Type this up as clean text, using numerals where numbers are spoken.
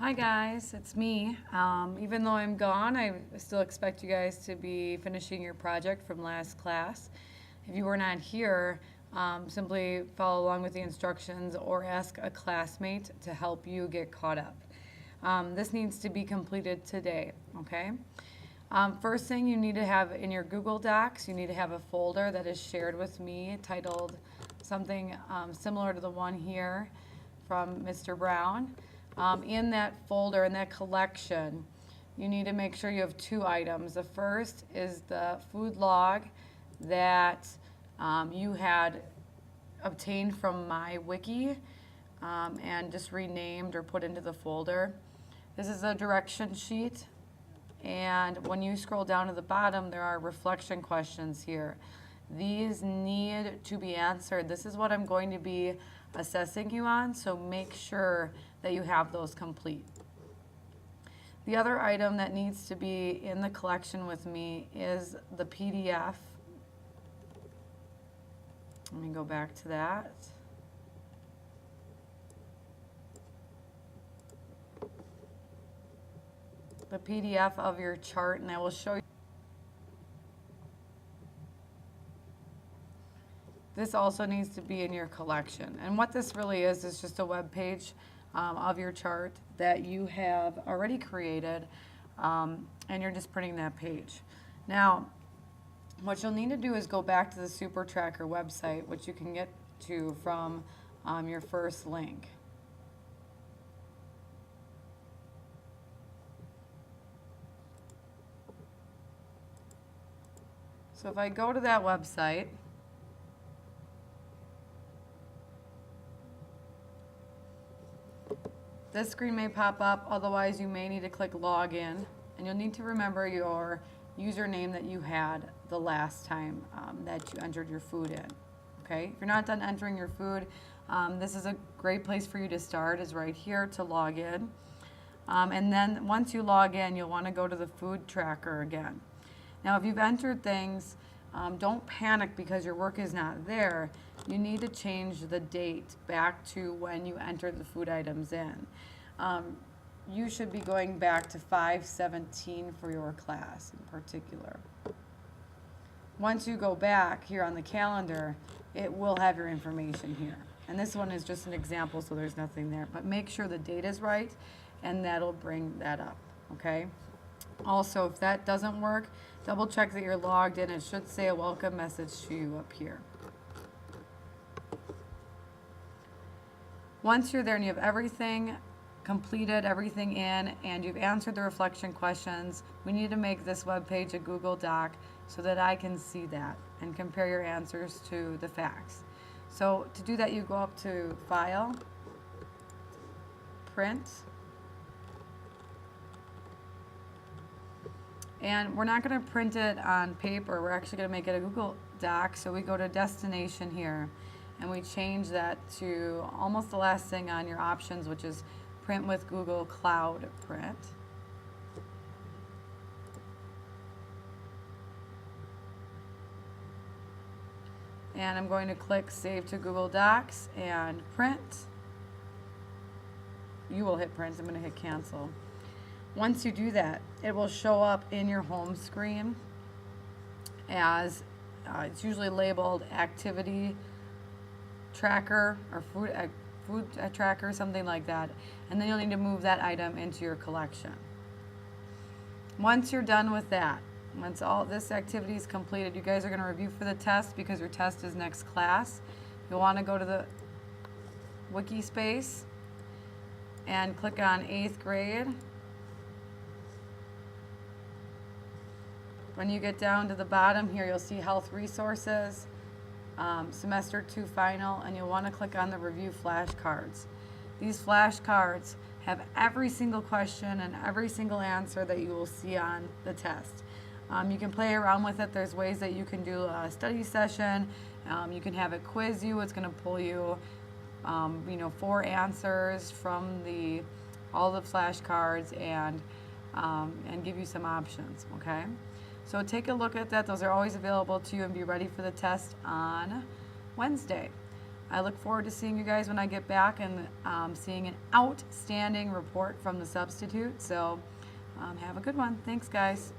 Hi guys, it's me. Even though I'm gone, I still expect you guys to be finishing your project from last class. If you were not here, simply follow along with the instructions or ask a classmate to help you get caught up. This needs to be completed today, okay? First thing you need to have in your Google Docs, you need to have a folder that is shared with me titled something similar to the one here from Mr. Brown. In that folder, in that collection, you need to make sure you have two items. The first is the food log that you had obtained from MyWiki and just renamed or put into the folder. This is a direction sheet, and when you scroll down to the bottom, there are reflection questions here. These need to be answered. This is what I'm going to be assessing you on, so make sure that you have those complete. The other item that needs to be in the collection with me is the PDF. Let me go back to that. The PDF of your chart, and I will show you. This also needs to be in your collection. And what this really is just a web page of your chart that you have already created, and you're just printing that page. Now, what you'll need to do is go back to the Super Tracker website, which you can get to from your first link. So if I go to that website, this screen may pop up, otherwise you may need to click login, and you'll need to remember your username that you had the last time that you entered your food in. Okay, if you're not done entering your food, this is a great place for you to start, is right here to log in. And then once you log in, you'll want to go to the food tracker again. Now, if you've entered things, don't panic because your work is not there. You need to change the date back to when you entered the food items in. You should be going back to 5/17 for your class in particular. Once you go back here on the calendar, it will have your information here. And this one is just an example, so there's nothing there. But make sure the date is right, and that'll bring that up, okay? Also, if that doesn't work, double check that you're logged in. It should say a welcome message to you up here. Once you're there and you have everything completed, everything in, and you've answered the reflection questions, we need to make this web page a Google Doc so that I can see that and compare your answers to the facts. So to do that, you go up to File, Print, and we're not going to print it on paper. We're actually going to make it a Google Doc. So we go to Destination here, and we change that to almost the last thing on your options, which is Print with Google Cloud Print. And I'm going to click Save to Google Docs and Print. You will hit print. I'm going to hit Cancel. Once you do that, it will show up in your home screen as it's usually labeled Activity Tracker or Food Tracker, something like that. And then you'll need to move that item into your collection. Once you're done with that, once all this activity is completed, you guys are going to review for the test because your test is next class. You'll want to go to the wiki space and click on 8th grade. When you get down to the bottom here, you'll see Health Resources, Semester 2 Final, and you'll want to click on the Review Flashcards. These flashcards have every single question and every single answer that you will see on the test. You can play around with it. There's ways that you can do a study session. You can have it quiz you. It's going to pull you, 4 answers from all the flashcards and give you some options, okay? So take a look at that. Those are always available to you, and be ready for the test on Wednesday. I look forward to seeing you guys when I get back and seeing an outstanding report from the substitute. So have a good one. Thanks, guys.